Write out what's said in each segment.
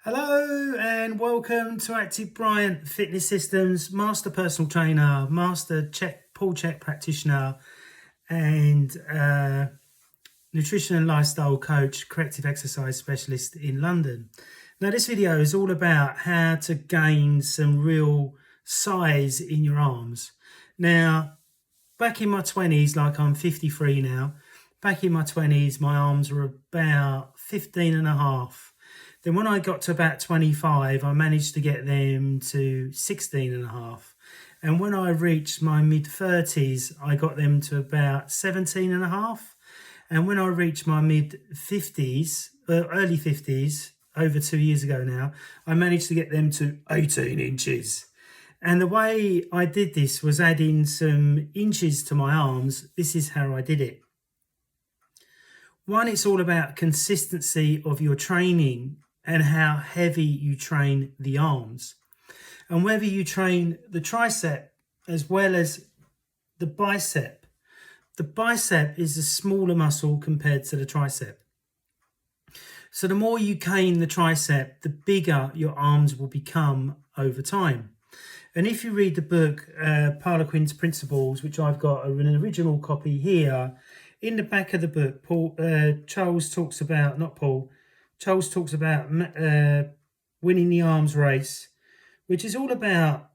Hello and welcome to Active Bryant Fitness Systems, Master Personal Trainer, Master Pull Check Practitioner, and Nutrition and Lifestyle Coach, Corrective Exercise Specialist in London. Now, this video is all about how to gain some real size in your arms. Now, back in my 20s, like I'm 53 now, back in my 20s, my arms were about 15 and a half. Then when I got to about 25, I managed to get them to 16 and a half. And when I reached my mid 30s, I got them to about 17 and a half. And when I reached my mid 50s, early 50s, over 2 years ago now, I managed to get them to 18 inches. And the way I did this was adding some inches to my arms. This is how I did it. One, it's all about consistency of your training and how heavy you train the arms. And whether you train the tricep as well as the bicep. The bicep is a smaller muscle compared to the tricep. So the more you cane the tricep, the bigger your arms will become over time. And if you read the book, Harlequin's Principles, which I've got an original copy here, in the back of the book, Charles talks about winning the arms race, which is all about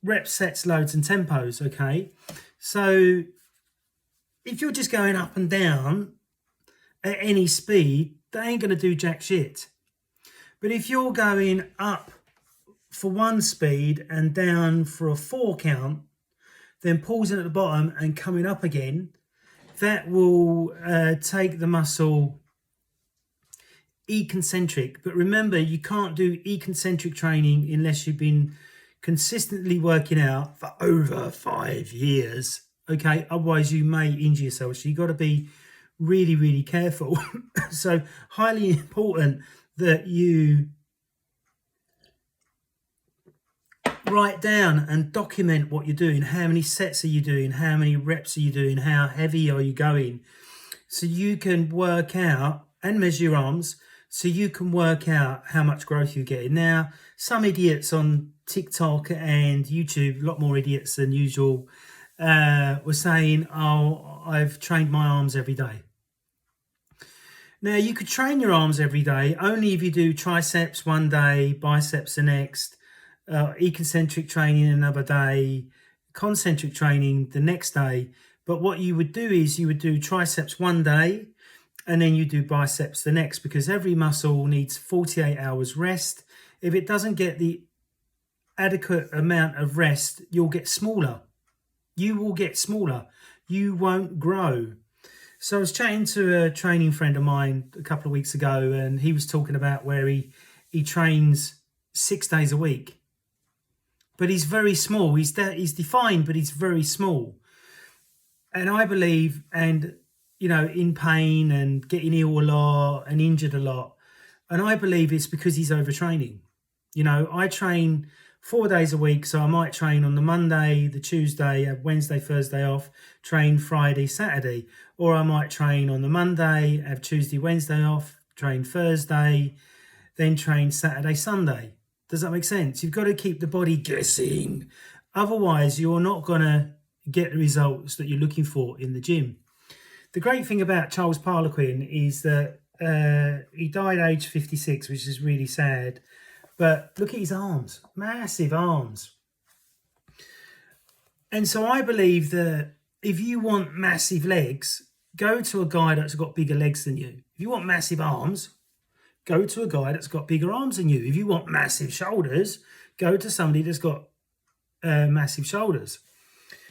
reps, sets, loads, and tempos, okay? So if you're just going up and down at any speed, they ain't going to do jack shit. But if you're going up for one speed and down for a 4 count, then pausing at the bottom and coming up again, that will take the muscle econcentric. But remember, you can't do econcentric training unless you've been consistently working out for over 5 years. Okay, otherwise you may injure yourself. So you've got to be really, really careful. So highly important that you write down and document what you're doing. How many sets are you doing? How many reps are you doing? How heavy are you going? So you can work out and measure your arms so you can work out how much growth you're getting. Now, some idiots on TikTok and YouTube, a lot more idiots than usual, were saying, oh, I've trained my arms every day. Now, you could train your arms every day only if you do triceps one day, biceps the next, econcentric training another day, concentric training the next day. But what you would do is you would do triceps one day and then you do biceps the next, because every muscle needs 48 hours rest. If it doesn't get the adequate amount of rest, you'll get smaller. You will get smaller. You won't grow. So I was chatting to a training friend of mine a couple of weeks ago, and he was talking about where he trains 6 days a week. But he's very small. He's defined, but he's very small. And I believe, and in pain and getting ill a lot and injured a lot. And I believe it's because he's overtraining. I train 4 days a week, so I might train on the Monday, the Tuesday, have Wednesday, Thursday off, train Friday, Saturday. Or I might train on the Monday, have Tuesday, Wednesday off, train Thursday, then train Saturday, Sunday. Does that make sense? You've got to keep the body guessing. Otherwise, you're not going to get the results that you're looking for in the gym. The great thing about Charles Harlequin is that he died age 56, which is really sad. But look at his arms, massive arms. And so I believe that if you want massive legs, go to a guy that's got bigger legs than you. If you want massive arms, go to a guy that's got bigger arms than you. If you want massive shoulders, go to somebody that's got massive shoulders.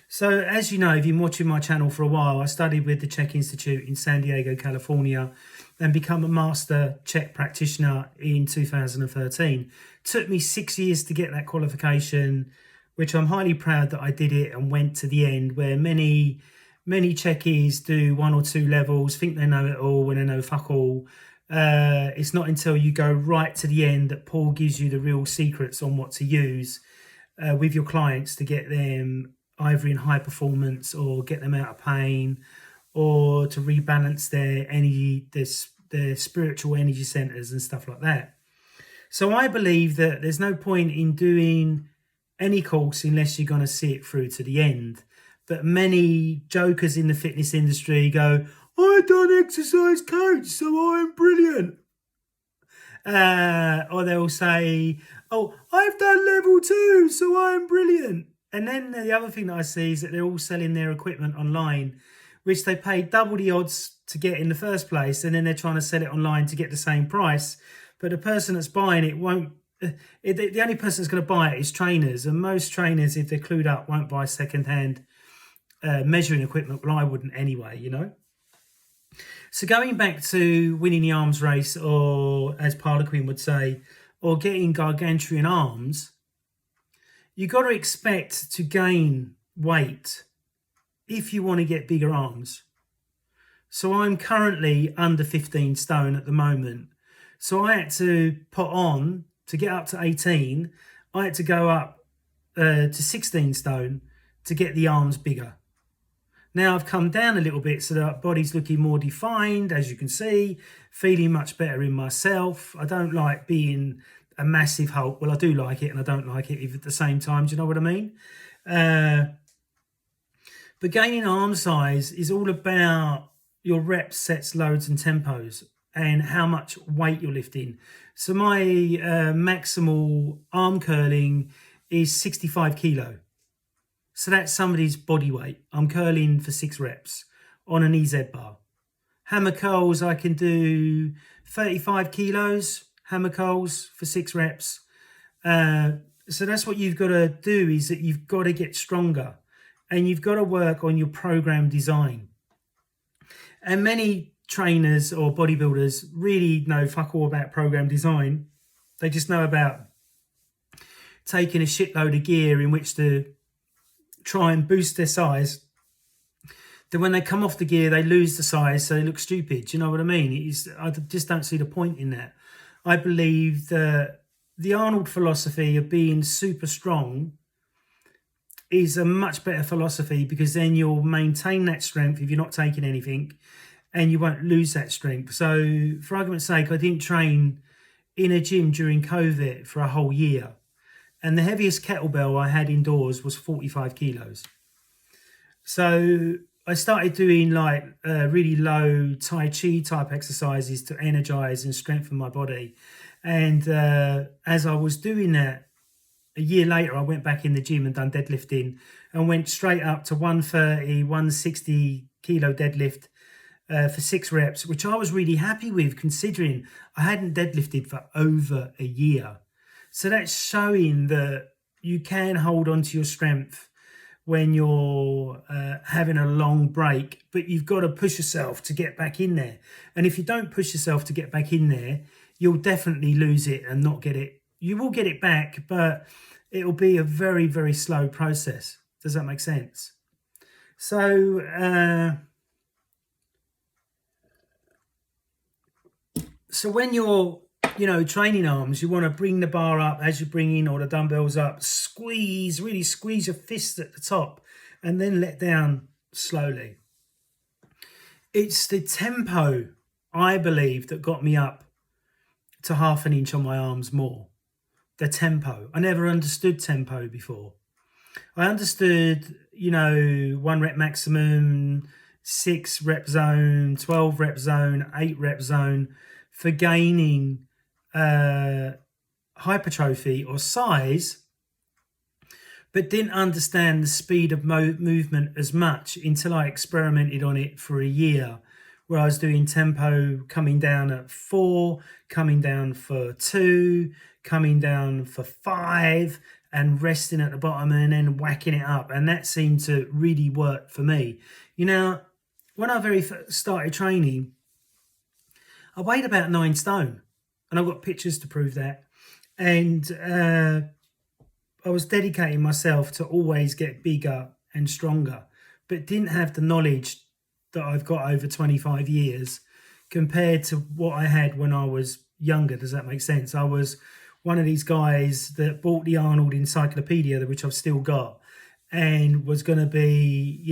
So as you know, if you've been watching my channel for a while, I studied with the Czech Institute in San Diego, California, and become a master Czech practitioner in 2013. Took me 6 years to get that qualification, which I'm highly proud that I did it and went to the end, where many Czechies do 1 or 2 levels, think they know it all when they know fuck all. It's not until you go right to the end that Paul gives you the real secrets on what to use with your clients to get them either in high performance or get them out of pain, or to rebalance their energy, their spiritual energy centers and stuff like that. So I believe that there's no point in doing any course unless you're going to see it through to the end. But many jokers in the fitness industry go, I done exercise coach, so I'm brilliant. Or they'll say, oh, I've done level 2, so I'm brilliant. And then the other thing that I see is that they're all selling their equipment online, which they pay double the odds to get in the first place, and then they're trying to sell it online to get the same price. But the person that's buying it won't. The only person that's going to buy it is trainers, and most trainers, if they're clued up, won't buy second-hand measuring equipment. Well, I wouldn't anyway, you know. So going back to winning the arms race, or as Harlequin would say, or getting gargantuan arms, you've got to expect to gain weight if you want to get bigger arms. So I'm currently under 15 stone at the moment. So I had to put on, to get up to 18, I had to go up to 16 stone to get the arms bigger. Now I've come down a little bit so that body's looking more defined, as you can see, feeling much better in myself. I don't like being a massive Hulk. Well, I do like it and I don't like it at the same time. Do you know what I mean? But gaining arm size is all about your reps, sets, loads and tempos and how much weight you're lifting. So my maximal arm curling is 65 kilo. So that's somebody's body weight. I'm curling for 6 reps on an EZ bar. Hammer curls, I can do 35 kilos, hammer curls for 6 reps. So that's what you've got to do, is that you've got to get stronger and you've got to work on your program design. And many trainers or bodybuilders really know fuck all about program design. They just know about taking a shitload of gear in which to try and boost their size. Then when they come off the gear, they lose the size, so they look stupid. Do you know what I mean? I just don't see the point in that. I believe that the Arnold philosophy of being super strong is a much better philosophy, because then you'll maintain that strength if you're not taking anything and you won't lose that strength. So for argument's sake, I didn't train in a gym during COVID for a whole year. And the heaviest kettlebell I had indoors was 45 kilos. So I started doing like really low Tai Chi type exercises to energize and strengthen my body. And as I was doing that, a year later, I went back in the gym and done deadlifting and went straight up to 130, 160 kilo deadlift for 6 reps, which I was really happy with, considering I hadn't deadlifted for over a year. So that's showing that you can hold on to your strength when you're having a long break, but you've got to push yourself to get back in there. And if you don't push yourself to get back in there, you'll definitely lose it and not get it. You will get it back, but it'll be a very, very slow process. Does that make sense? So, when you're training arms, you want to bring the bar up as you're bringing, or the dumbbells up, really squeeze your fist at the top and then let down slowly. It's the tempo, I believe, that got me up to 1/2 inch on my arms more. The tempo. I never understood tempo before. I understood, 1 rep maximum, 6 rep zone, 12 rep zone, 8 rep zone for gaining hypertrophy or size, but didn't understand the speed of movement as much until I experimented on it for a year, where I was doing tempo coming down at 4, coming down for 2, coming down for 5, and resting at the bottom and then whacking it up. And that seemed to really work for me. When I very first started training, I weighed about 9 stone. And I've got pictures to prove that. And I was dedicating myself to always get bigger and stronger, but didn't have the knowledge that I've got over 25 years compared to what I had when I was younger. Does that make sense? I was one of these guys that bought the Arnold encyclopedia, which I've still got, and was going to be,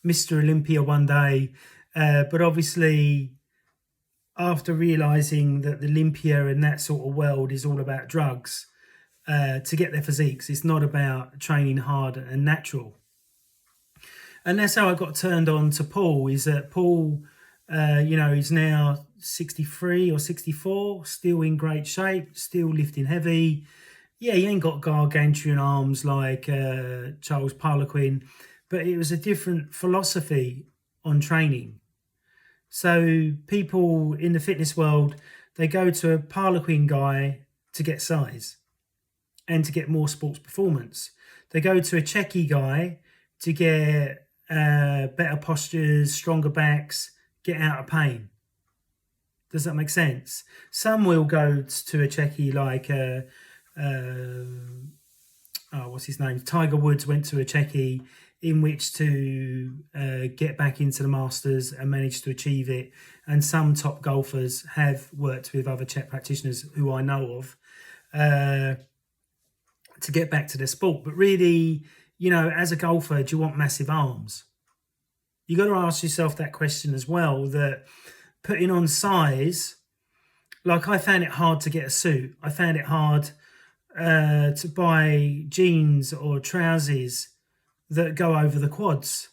Mr. Olympia one day. But obviously after realizing that the Olympia and that sort of world is all about drugs to get their physiques. It's not about training hard and natural. And that's how I got turned on to Paul, is that Paul, he's now 63 or 64, still in great shape, still lifting heavy. Yeah, he ain't got gargantuan arms like Charles Poliquin, but it was a different philosophy on training. So people in the fitness world, they go to a Poliquin guy to get size and to get more sports performance. They go to a Checky guy to get better postures, stronger backs, get out of pain. Does that make sense? Some will go to a Checky like, what's his name? Tiger Woods went to a Checky in which to get back into the Masters and manage to achieve it. And some top golfers have worked with other Czech practitioners who I know of to get back to their sport. But really, as a golfer, do you want massive arms? You got to ask yourself that question as well, that putting on size, like I found it hard to get a suit. I found it hard to buy jeans or trousers that go over the quads.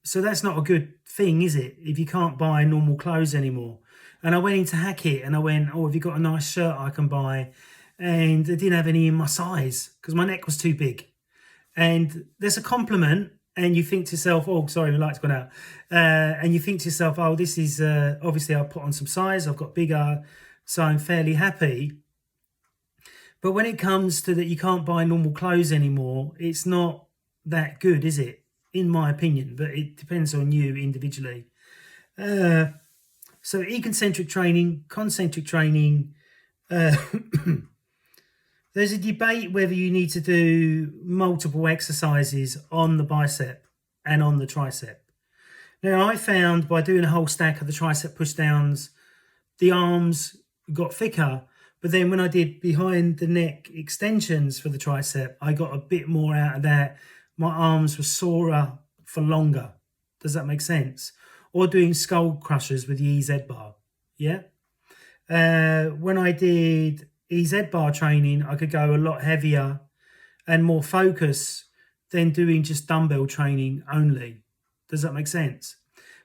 So that's not a good thing, is it? If you can't buy normal clothes anymore. And I went into Hackett and I went, have you got a nice shirt I can buy? And they didn't have any in my size because my neck was too big. And there's a compliment and you think to yourself, sorry, the light's gone out. And you think to yourself, this is, obviously I'll put on some size. I've got bigger, so I'm fairly happy. But when it comes to that you can't buy normal clothes anymore, it's not that good, is it? In my opinion, but it depends on you individually. So econcentric training, concentric training. There's a debate whether you need to do multiple exercises on the bicep and on the tricep. Now, I found by doing a whole stack of the tricep push downs, the arms got thicker. But then when I did behind the neck extensions for the tricep, I got a bit more out of that. My arms were sorer for longer. Does that make sense? Or doing skull crushers with the EZ bar. Yeah. When I did EZ bar training, I could go a lot heavier and more focus than doing just dumbbell training only. Does that make sense?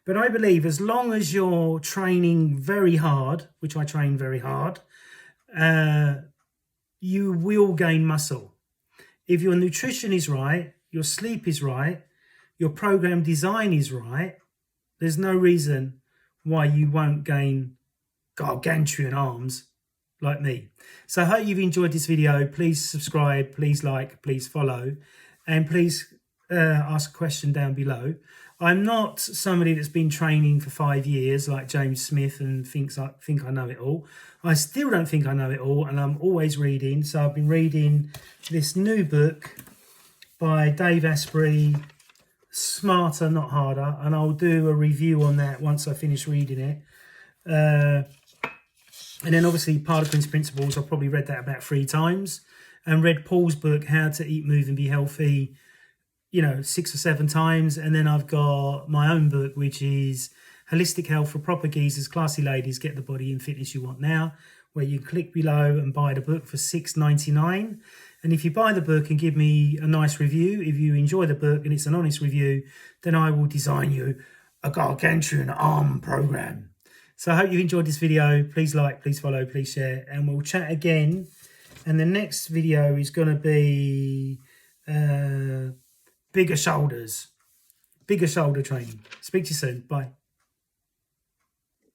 But I believe as long as you're training very hard, which I train very hard, you will gain muscle. If your nutrition is right, your sleep is right, your program design is right, there's no reason why you won't gain gargantuan arms like me. So I hope you've enjoyed this video. Please subscribe, please like, please follow, and please ask a question down below. I'm not somebody that's been training for 5 years like James Smith and think I know it all. I still don't think I know it all, and I'm always reading. So I've been reading this new book by Dave Asprey, Smarter, Not Harder, and I'll do a review on that once I finish reading it. And then obviously Poliquin's Principles, I've probably read that about 3 times, and read Paul's book, How to Eat, Move and Be Healthy, 6 or 7 times. And then I've got my own book, which is Holistic Health for Proper Geezers, Classy Ladies, Get the Body and Fitness You Want Now, where you click below and buy the book for $6.99. And if you buy the book and give me a nice review, if you enjoy the book and it's an honest review, then I will design you a gargantuan arm program. So I hope you enjoyed this video. Please like, please follow, please share, and we'll chat again. And the next video is going to be bigger shoulder training. Speak to you soon. Bye.